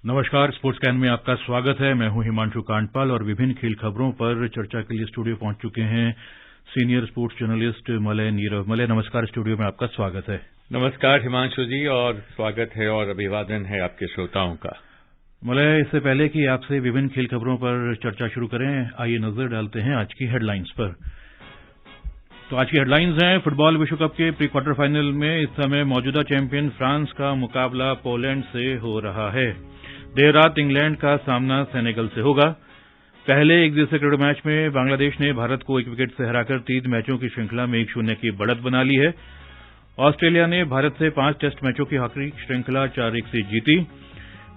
नमस्कार, sports can में आपका स्वागत है। मैं हूं हिमांशु कांडपाल और विभिन्न खेल खबरों पर चर्चा के लिए स्टूडियो पहुंच चुके हैं senior sports journalist Malay Nirav. Malay, नमस्कार, स्टूडियो में आपका स्वागत है। नमस्कार हिमांशु जी, और स्वागत है और अभिवादन है आपके श्रोताओं का। मलय, इससे पहले कि आपसे विभिन्न खेल खबरों पर चर्चा शुरू करें, आइए नजर डालते हैं आज की हेडलाइंस पर। तो आज की हेडलाइंस हैं, फुटबॉल विश्व कप के प्री क्वार्टर फाइनल में इस समय मौजूदा चैंपियन फ्रांस का मुकाबला पोलैंड से हो रहा है। देर रात इंग्लैंड का सामना सेनेगल से होगा। पहले एक दिवसीय क्रिकेट मैच में बांग्लादेश ने भारत को 1 विकेट से हराकर 3 मैचों की श्रृंखला में 1-0 की बढ़त बना ली है। ऑस्ट्रेलिया ने भारत से 5 टेस्ट मैचों की हॉकी श्रृंखला 4-1 से जीती।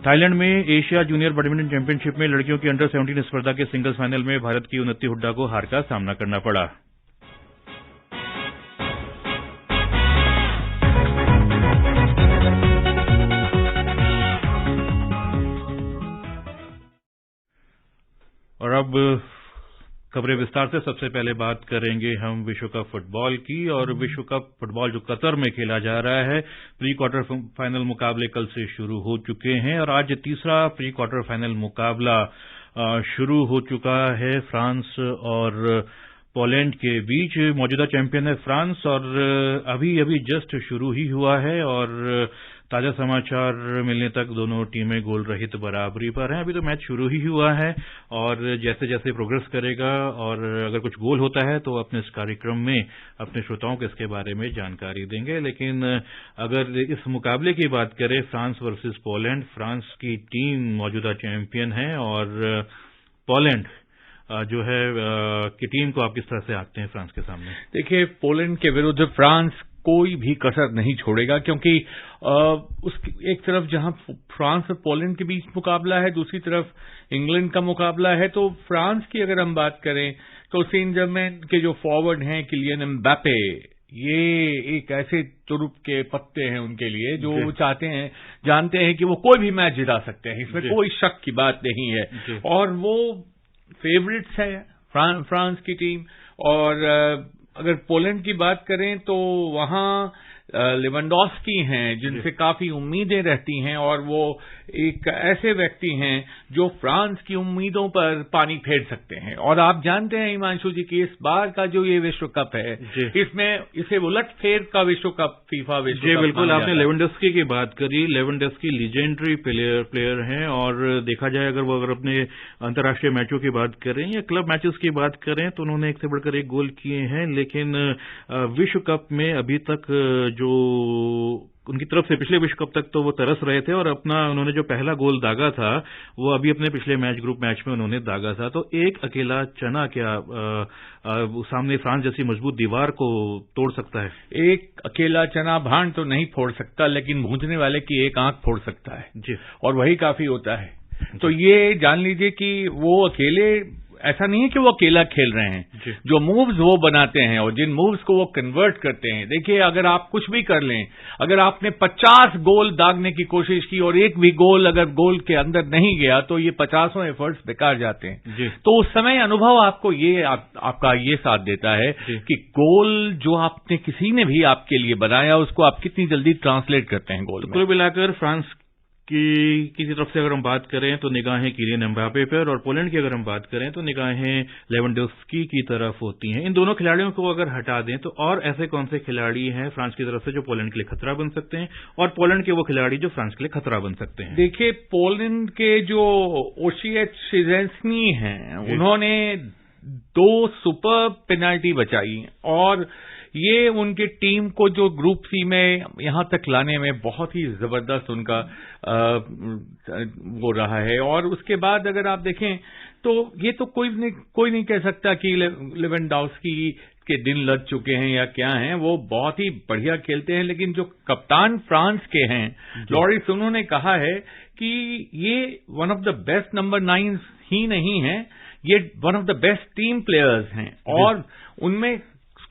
थाईलैंड में एशिया जूनियर बैडमिंटन चैंपियनशिप में लड़कियों की अंडर 17 स्पर्धा के सिंगल्स फाइनल में भारत की उन्नति हुड्डा को हार का सामना करना पड़ा। और अब खबरें विस्तार से। सबसे पहले बात करेंगे हम विश्व कप फुटबॉल की, और विश्व कप फुटबॉल जो कतर में खेला जा रहा है, प्री क्वार्टर फाइनल मुकाबले कल से शुरू हो चुके हैं और आज तीसरा प्री क्वार्टर फाइनल मुकाबला शुरू हो चुका है फ्रांस और पोलैंड के बीच। मौजूदा चैंपियन है फ्रांस और अभी जस्ट शुरू ही हुआ है और ताजा समाचार मिलने तक दोनों टीमें गोल रहित बराबरी पर हैं। अभी तो मैच शुरू ही हुआ है और जैसे जैसे प्रोग्रेस करेगा और अगर कुछ गोल होता है तो अपने इस कार्यक्रम में अपने श्रोताओं को इसके बारे में जानकारी देंगे। लेकिन अगर इस मुकाबले की बात करें, फ्रांस वर्सेस पोलैंड, फ्रांस की टीम मौजूदा चैंपियन है और पोलैंड जो है की टीम को आप किस तरह से आंकते हैं फ्रांस के सामने? देखिए, पोलैंड के विरुद्ध फ्रांस कोई भी कसर नहीं छोड़ेगा, क्योंकि एक तरफ जहां फ्रांस और पोलैंड के बीच मुकाबला है, दूसरी तरफ इंग्लैंड का मुकाबला है। तो फ्रांस की अगर हम बात करें तो सेंट जर्मेन के जो फॉरवर्ड हैं किलियन एम्बापे, ये एक ऐसे तुरुप के पत्ते हैं उनके लिए जो चाहते हैं, जानते हैं कि वो कोई भी मैच जिता सकते हैं, इसमें कोई शक की बात नहीं है। और वो फेवरेट्स है फ्रांस की टीम। और अगर पोलैंड की बात करें तो वहां लेवेंडोव्स्की हैं जिनसे काफी उम्मीदें रहती हैं, और वो एक ऐसे व्यक्ति हैं जो फ्रांस की उम्मीदों पर पानी फेर सकते हैं। और आप जानते हैं हिमांशु जी कि इस बार का जो ये विश्व कप है, इसमें इसे उलटफेर का विश्व कप, फीफा विश्व कप। बिल्कुल, आपने लेवेंडोव्स्की की बात करी। लेवेंडोव्स्की लीजेंडरी प्लेयर हैं और देखा जाए अगर अपने अंतर्राष्ट्रीय मैचों की बात करें या क्लब मैचेस की बात करें तो उन्होंने एक से बढ़कर एक गोल किए हैं। लेकिन विश्व कप में अभी तक जो उनकी तरफ से पिछले विश्व कप तक तो वो तरस रहे थे और उन्होंने जो पहला गोल दागा था वो अभी अपने पिछले ग्रुप मैच में उन्होंने दागा था। तो एक अकेला चना क्या सामने फ्रांस जैसी मजबूत दीवार को तोड़ सकता है? एक अकेला चना भांड तो नहीं फोड़ सकता, लेकिन भूंजने वाले की एक आंख फोड़ सकता है जी, और वही काफी होता है। तो ये जान लीजिए कि वो अकेले, ऐसा नहीं है कि वो अकेला खेल रहे हैं। जो मूव्स वो बनाते हैं और जिन मूव्स को वो कन्वर्ट करते हैं, देखिए अगर आप कुछ भी कर लें, अगर आपने 50 गोल दागने की कोशिश की और एक भी गोल अगर गोल के अंदर नहीं गया तो ये 50 एफर्ट्स बेकार जाते हैं। तो उस समय अनुभव आपको आपका ये साथ देता है कि गोल जो आपने किसी ने भी आपके लिए बनाया उसको आप कितनी जल्दी ट्रांसलेट करते हैं गोल में। कुल मिलाकर फ्रांस की तरफ से अगर हम बात करें तो निगाहें किलियन एम्बापे पर, और पोलैंड की अगर हम बात करें तो निगाहें लेवेंडोव्स्की की तरफ होती हैं। इन दोनों खिलाड़ियों को अगर हटा दें तो और ऐसे कौन से खिलाड़ी हैं फ्रांस की तरफ से जो पोलैंड के लिए खतरा बन सकते हैं, और पोलैंड के वो खिलाड़ी जो फ्रांस के लिए खतरा बन सकते हैं? देखिए, पोलैंड के जो ओशिएच शिजेंस्की हैं, उन्होंने 2 सुपर पेनाल्टी बचाई और ये उनकी टीम को जो ग्रुप सी में यहां तक लाने में बहुत ही जबरदस्त उनका वो रहा है। और उसके बाद अगर आप देखें तो ये तो कोई नहीं कह सकता कि लेवेंडोव्स्की के दिन लग चुके हैं या क्या हैं, वो बहुत ही बढ़िया खेलते हैं। लेकिन जो कप्तान फ्रांस के हैं लॉरिस, उन्होंने कहा है कि ये one of the best number 9 ही नहीं है, ये one of the best team players हैं। और उनमें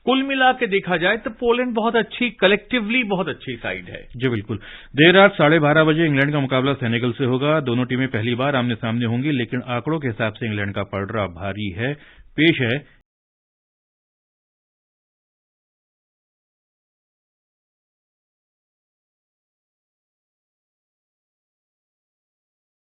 कुल मिला के देखा जाए तो पोलैंड बहुत अच्छी, कलेक्टिवली बहुत अच्छी साइड है। जी बिल्कुल। देर रात 12:30 बजे इंग्लैंड का मुकाबला सेनेगल से होगा। दोनों टीमें पहली बार आमने सामने होंगी, लेकिन आंकड़ों के हिसाब से इंग्लैंड का पलड़ा भारी है। पेश है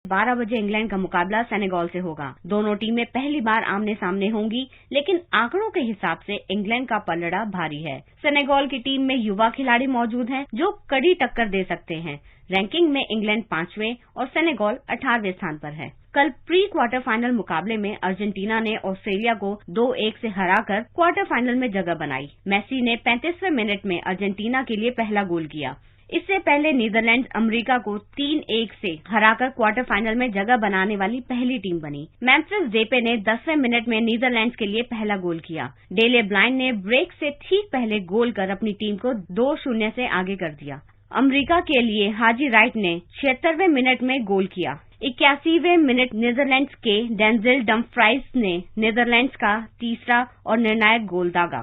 12 बजे इंग्लैंड का मुकाबला सेनेगल से होगा। दोनों टीमें पहली बार आमने सामने होंगी, लेकिन आंकड़ों के हिसाब से इंग्लैंड का पलड़ा भारी है। सेनेगल की टीम में युवा खिलाड़ी मौजूद हैं जो कड़ी टक्कर दे सकते हैं। रैंकिंग में इंग्लैंड 5वें और सेनेगल 18वें स्थान पर है। कल प्री क्वार्टर फाइनल मुकाबले में अर्जेंटीना ने ऑस्ट्रेलिया को 2-1 से हराकर क्वार्टर फाइनल में जगह बनाई। मेसी ने 35वें मिनट में अर्जेंटीना के लिए पहला गोल किया। इससे पहले नीदरलैंड्स अमेरिका को 3-1 से हराकर क्वार्टर फाइनल में जगह बनाने वाली पहली टीम बनी। मेम्फिस डेपे ने 10वें मिनट में नीदरलैंड्स के लिए पहला गोल किया। डेले ब्लाइंड ने ब्रेक से ठीक पहले गोल कर अपनी टीम को 2-0 से आगे कर दिया। अमेरिका के लिए हाजी राइट ने 76वें मिनट में गोल किया। 81वें मिनट नीदरलैंड्स के डेंजिल डमफ्राइज ने नीदरलैंड्स का तीसरा और निर्णायक गोल दागा।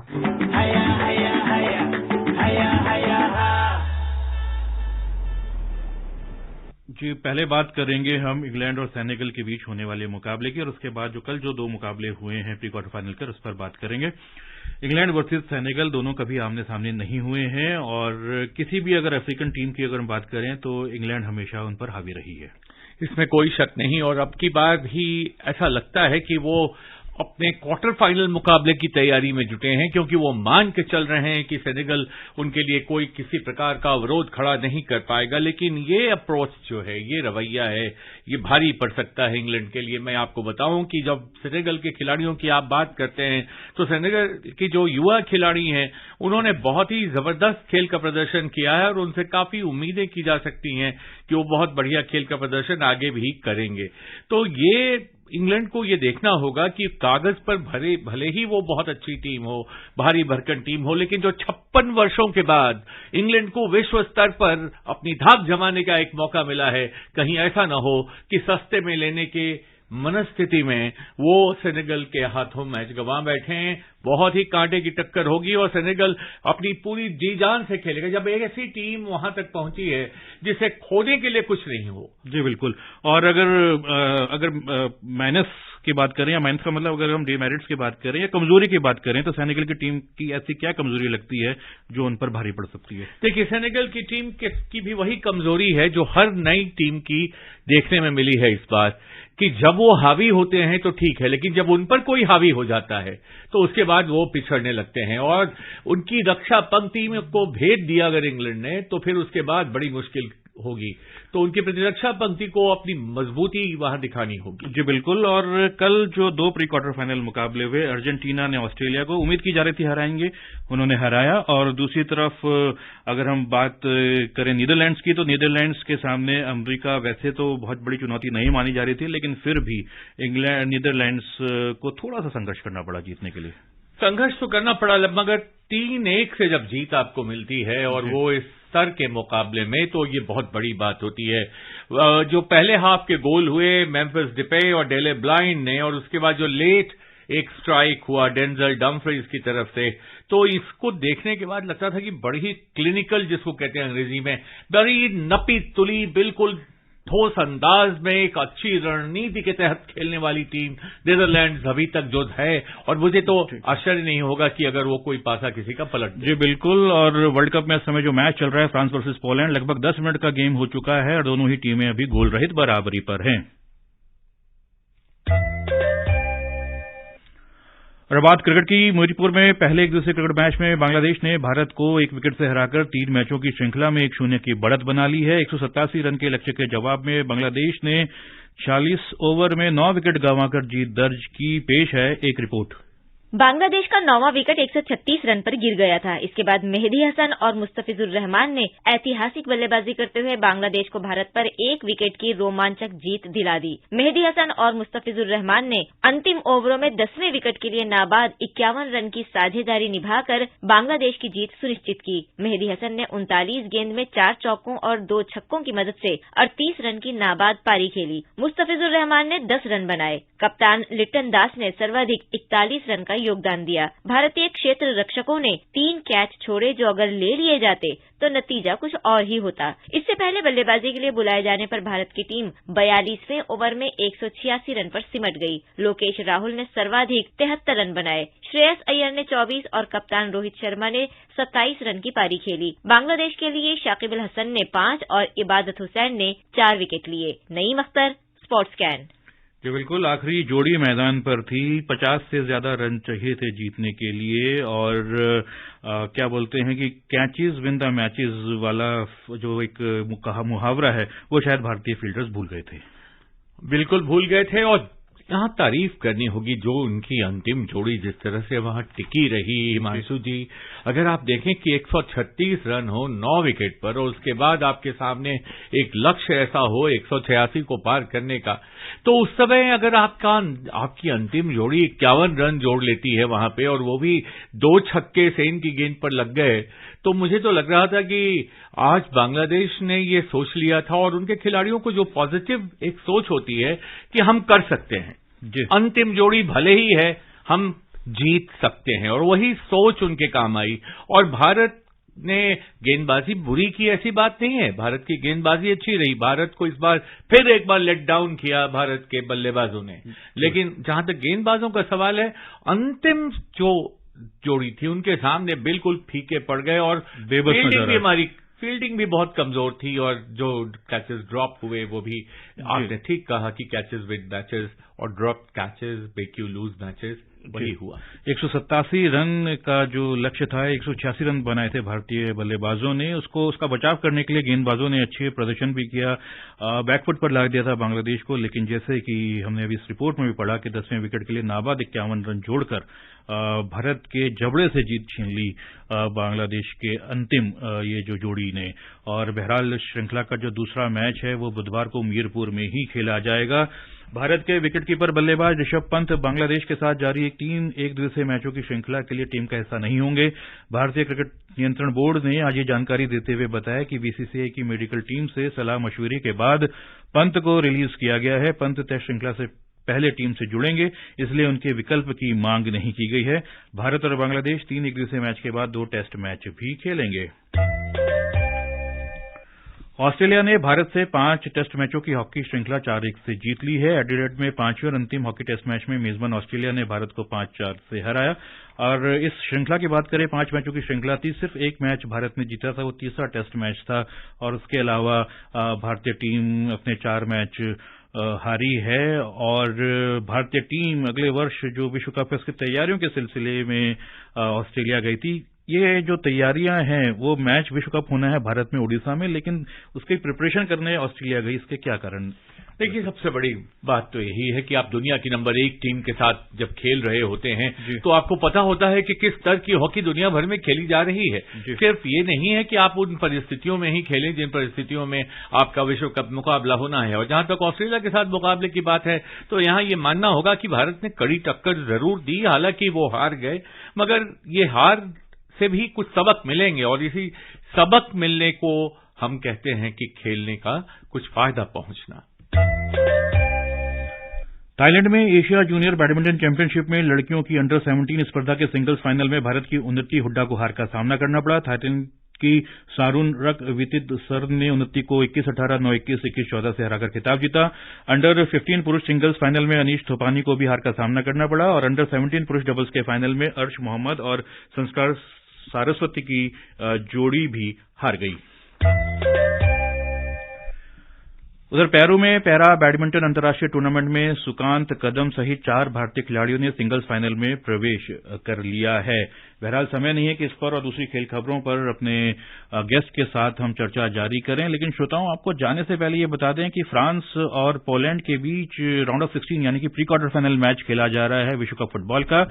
जी, पहले बात करेंगे हम इंग्लैंड और सेनेगल के बीच होने वाले मुकाबले की, और उसके बाद जो दो मुकाबले हुए हैं प्री क्वार्टर फाइनल के, उस पर बात करेंगे। इंग्लैंड वर्सेस सेनेगल दोनों कभी आमने सामने नहीं हुए हैं, और किसी भी अगर अफ्रीकन टीम की अगर हम बात करें तो इंग्लैंड हमेशा उन पर हावी रही है, इसमें कोई शक नहीं। और अब की बार भी ऐसा लगता है कि वो अपने क्वार्टर फाइनल मुकाबले की तैयारी में जुटे हैं, क्योंकि वो मान के चल रहे हैं कि सेनेगल उनके लिए कोई किसी प्रकार का अवरोध खड़ा नहीं कर पाएगा। लेकिन ये अप्रोच जो है, ये रवैया है, ये भारी पड़ सकता है इंग्लैंड के लिए। मैं आपको बताऊं कि जब सेनेगल के खिलाड़ियों की आप बात करते हैं तो सेनेगल की जो युवा खिलाड़ी हैं उन्होंने बहुत ही जबरदस्त खेल का प्रदर्शन किया है, और उनसे काफी उम्मीदें की जा सकती हैं कि वो बहुत बढ़िया खेल का प्रदर्शन आगे भी करेंगे। तो ये इंग्लैंड को ये देखना होगा कि कागज पर भले ही वो बहुत अच्छी टीम हो, भारी भरकम टीम हो, लेकिन जो 56 वर्षों के बाद इंग्लैंड को विश्व स्तर पर अपनी धाक जमाने का एक मौका मिला है, कहीं ऐसा न हो कि सस्ते में लेने के मनस्थिति में वो सेनेगल के हाथों मैच गंवा बैठे हैं। बहुत ही कांटे की टक्कर होगी और सेनेगल अपनी पूरी जी जान से खेलेगा जब एक ऐसी टीम वहां तक पहुंची है जिसे खोने के लिए कुछ नहीं हो। जी बिल्कुल। और अगर माइनस की बात करें, या माइनस का मतलब अगर हम डिमेरिट्स की बात करें या कमजोरी की बात करें, तो सेनेगल की टीम की ऐसी क्या कमजोरी लगती है जो उन पर भारी पड़ सकती है? देखिए, सेनेगल की टीम की भी वही कमजोरी है जो हर नई टीम की देखने में मिली है इस बार, कि जब वो हावी होते हैं तो ठीक है, लेकिन जब उन पर कोई हावी हो जाता है तो उसके बाद वो पिछड़ने लगते हैं। और उनकी रक्षा पंक्ति में को भेद दिया अगर इंग्लैंड ने, तो फिर उसके बाद बड़ी मुश्किल होगी। तो उनकी प्रतिरक्षा पंक्ति को अपनी मजबूती वहां दिखानी होगी। जी बिल्कुल। और कल जो 2 प्री क्वार्टर फाइनल मुकाबले हुए, अर्जेंटीना ने ऑस्ट्रेलिया को उम्मीद की जा रही थी हराएंगे, उन्होंने हराया। और दूसरी तरफ अगर हम बात करें नीदरलैंड्स की, तो नीदरलैंड्स के सामने अमेरिका वैसे तो बहुत बड़ी चुनौती नहीं मानी जा रही थी, लेकिन फिर भी नीदरलैंड्स को थोड़ा सा संघर्ष करना पड़ा जीतने के लिए। संघर्ष तो करना पड़ा, मगर 3-1 से जब जीत आपको मिलती है और वो इस स्तर के मुकाबले में, तो ये बहुत बड़ी बात होती है। जो पहले हाफ के गोल हुए मेम्फिस डेपे और डेले ब्लाइंड ने, और उसके बाद जो लेट एक स्ट्राइक हुआ डेंजिल डमफ्रीज की तरफ से, तो इसको देखने के बाद लगता था कि बड़ी क्लिनिकल, जिसको कहते हैं अंग्रेजी में, बड़ी नपी तुली, बिल्कुल ठोस अंदाज में एक अच्छी रणनीति के तहत खेलने वाली टीम नीदरलैंड्स अभी तक जो है, और मुझे तो आश्चर्य नहीं होगा कि अगर वो कोई पासा किसी का पलट दे। जी बिल्कुल। और वर्ल्ड कप में इस समय जो मैच चल रहा है फ्रांस वर्सेस पोलैंड, लगभग 10 मिनट का गेम हो चुका है और दोनों ही टीमें अभी गोल रहित बराबरी पर हैं। और बात क्रिकेट की, मोतीपुर में पहले एक दिवसीय क्रिकेट मैच में बांग्लादेश ने भारत को 1 विकेट से हराकर 3 मैचों की श्रृंखला में 1-0 की बढ़त बना ली है। 187 रन के लक्ष्य के जवाब में बांग्लादेश ने 40 ओवर में 9 विकेट गंवाकर जीत दर्ज की। पेश है एक रिपोर्ट। बांग्लादेश का 9वां विकेट 136 रन पर गिर गया था। इसके बाद मेहदी हसन और मुस्तफिजुर रहमान ने ऐतिहासिक बल्लेबाजी करते हुए बांग्लादेश को भारत पर 1 विकेट की रोमांचक जीत दिला दी। मेहदी हसन और मुस्तफिजुर रहमान ने अंतिम ओवरों में 10वें विकेट के लिए नाबाद 51 रन की साझेदारी निभाकर बांग्लादेश की जीत सुनिश्चित की। मेहदी हसन ने 39 गेंद में 4 चौकों और 2 छक्कों की मदद से 38 रन की नाबाद पारी खेली। मुस्तफिजुर रहमान ने 10 रन बनाए। कप्तान लिट्टन दास ने सर्वाधिक 41 रन का योगदान दिया। भारतीय क्षेत्र रक्षकों ने 3 कैच छोड़े, जो अगर ले लिए जाते तो नतीजा कुछ और ही होता। इससे पहले बल्लेबाजी के लिए बुलाए जाने पर भारत की टीम 42वें ओवर में 186 रन पर सिमट गई। लोकेश राहुल ने सर्वाधिक 73 रन बनाए। श्रेयस अय्यर ने 24 और कप्तान रोहित शर्मा ने 27 रन की पारी खेली। बांग्लादेश के लिए शाकिब अल हसन ने 5 और इबादत हुसैन ने 4 विकेट लिए। Naeem Akhtar, sports scan. जी बिल्कुल, आखिरी जोड़ी मैदान पर थी। 50 से ज्यादा रन चाहिए थे जीतने के लिए और क्या बोलते हैं कि कैचेस विन द मैचेस वाला जो एक मुहावरा है वो शायद भारतीय फील्डर्स भूल गए थे। बिल्कुल भूल गए थे और यहां तारीफ करनी होगी जो उनकी अंतिम जोड़ी जिस तरह से वहां टिकी रही। हिमांशु जी, अगर आप देखें कि 136 रन हो 9 विकेट पर और उसके बाद आपके सामने एक लक्ष्य ऐसा हो 186 को पार करने का, तो उस समय अगर आपकी अंतिम जोड़ी 51 रन जोड़ लेती है वहां पे और वो भी 2 छक्के सेन की गेंद पर लग गए, तो मुझे तो लग रहा था कि आज बांग्लादेश ने ये सोच लिया था और उनके खिलाड़ियों को जो पॉजिटिव एक सोच होती है कि हम कर सकते हैं, अंतिम जोड़ी भले ही है हम जीत सकते हैं, और वही सोच उनके काम आई। और भारत ने गेंदबाजी बुरी की ऐसी बात नहीं है, भारत की गेंदबाजी अच्छी रही। भारत को इस बार फिर एक बार लेट डाउन किया भारत के बल्लेबाजों ने, लेकिन जहां तक गेंदबाजों का सवाल है, अंतिम जो जोड़ी थी उनके सामने बिल्कुल फीके पड़ गए और फील्डिंग भी बहुत कमजोर थी और जो कैचेस ड्रॉप हुए वो भी आपने ठीक कहा कि कैचेस विद मैचेस और drop catches make you lose matches, वही हुआ। 187 रन का जो लक्ष्य था, 186 रन बनाए थे भारतीय बल्लेबाजों ने। उसका बचाव करने के लिए गेंदबाजों ने अच्छे प्रदर्शन भी किया, बैकफुट पर ला दिया था बांग्लादेश को, लेकिन जैसे कि हमने अभी इस रिपोर्ट में भी पढ़ा कि 10वें विकेट के लिए नाबाद 51 रन जोड़कर भारत के जबड़े से जीत छीन ली बांग्लादेश के अंतिम ये जो जोड़ी ने। और बहरहाल श्रृंखला का जो दूसरा मैच है वो बुधवार को मीरपुर में ही खेला जाएगा। भारत के विकेटकीपर बल्लेबाज ऋषभ पंत बांग्लादेश के साथ जारी 3 एकदिवसीय मैचों की श्रृंखला के लिए टीम का हिस्सा नहीं होंगे। भारतीय क्रिकेट नियंत्रण बोर्ड ने आज ये जानकारी देते हुए बताया कि बीसीसीआई की मेडिकल टीम से सलाह मशवरे के बाद पंत को रिलीज किया गया है। पंत टेस्ट श्रृंखला से पहले टीम से जुड़ेंगे, इसलिए उनके विकल्प की मांग नहीं की गई है। भारत और बांग्लादेश 3 एकदिवसीय मैच के बाद 2 टेस्ट मैच भी खेलेंगे। ऑस्ट्रेलिया ने भारत से 5 टेस्ट मैचों की हॉकी श्रृंखला 4-1 से जीत ली है। एडिलेड में 5वें और अंतिम हॉकी टेस्ट मैच में मेजबान ऑस्ट्रेलिया ने भारत को 5-4 से हराया। और इस श्रृंखला की बात करें, 5 मैचों की श्रृंखला थी, सिर्फ एक मैच भारत ने जीता था, वो तीसरा टेस्ट मैच था। और उसके अलावा भारतीय टीम अपने 4 मैच हारी है और भारतीय टीम अगले वर्ष जो विश्व कप है उसकी तैयारियों के सिलसिले में ऑस्ट्रेलिया गई थी। ये जो तैयारियां हैं वो मैच विश्व कप होना है भारत में उड़ीसा में, लेकिन उसकी प्रिपरेशन करने ऑस्ट्रेलिया गई। इसके क्या कारण? देखिए, सबसे बड़ी बात तो यही है कि आप दुनिया की नंबर 1 टीम के साथ जब खेल रहे होते हैं तो आपको पता होता है कि किस स्तर की हॉकी दुनिया भर में खेली जा रही है। सिर्फ ये नहीं है कि आप उन परिस्थितियों में ही खेलें जिन परिस्थितियों में आपका विश्व कप मुकाबला होना है। और जहां तक ऑस्ट्रेलिया के साथ मुकाबले की बात है तो यहां ये मानना होगा कि भारत ने कड़ी टक्कर जरूर दी, हालांकि वो हार गए, मगर ये हार से भी कुछ सबक मिलेंगे और इसी सबक मिलने को हम कहते हैं कि खेलने का कुछ फायदा पहुंचना। थाईलैंड में एशिया जूनियर बैडमिंटन चैंपियनशिप में लड़कियों की अंडर 17 स्पर्धा के सिंगल्स फाइनल में भारत की उन्नति हुड्डा को हार का सामना करना पड़ा। थाईलैंड की सारून रक वितित सर ने उन्नति को 21-18, 9-21, 21-14 से हराकर खिताब जीता। अंडर 15 पुरुष सिंगल्स फाइनल में अनीश थोपानी को भी हार का सामना करना पड़ा और अंडर 17 पुरुष डबल्स के फाइनल में अर्श मोहम्मद और संस्कार सारस्वती की जोड़ी भी हार गई। उधर पेरू में पैरा बैडमिंटन अंतर्राष्ट्रीय टूर्नामेंट में सुकांत कदम सहित 4 भारतीय खिलाड़ियों ने सिंगल्स फाइनल में प्रवेश कर लिया है। बहरहाल समय नहीं है कि इस पर और दूसरी खेल खबरों पर अपने गेस्ट के साथ हम चर्चा जारी करें, लेकिन श्रोताओं आपको जाने से पहले ये बता दें कि फ्रांस और पोलैंड के बीच राउंड ऑफ 16 यानी कि प्री क्वार्टर फाइनल मैच खेला जा रहा है विश्व कप फुटबॉल का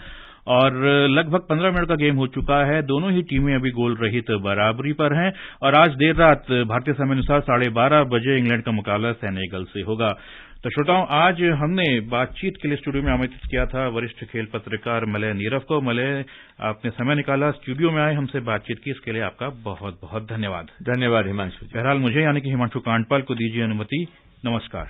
और लगभग 15 मिनट का गेम हो चुका है। दोनों ही टीमें अभी गोल रहित बराबरी पर हैं और आज देर रात भारतीय समय अनुसार 12:30 बजे इंग्लैंड का मुकाबला सेनेगल से होगा। तो श्रोताओं, आज हमने बातचीत के लिए स्टूडियो में आमंत्रित किया था वरिष्ठ खेल पत्रकार मलय नीरव को। मलय, आपने समय निकाला, स्टूडियो में आए, हमसे बातचीत की, इसके लिए आपका बहुत बहुत धन्यवाद। धन्यवाद हिमांशु। बहरहाल मुझे यानी कि हिमांशु कांडपाल को दीजिए अनुमति। नमस्कार।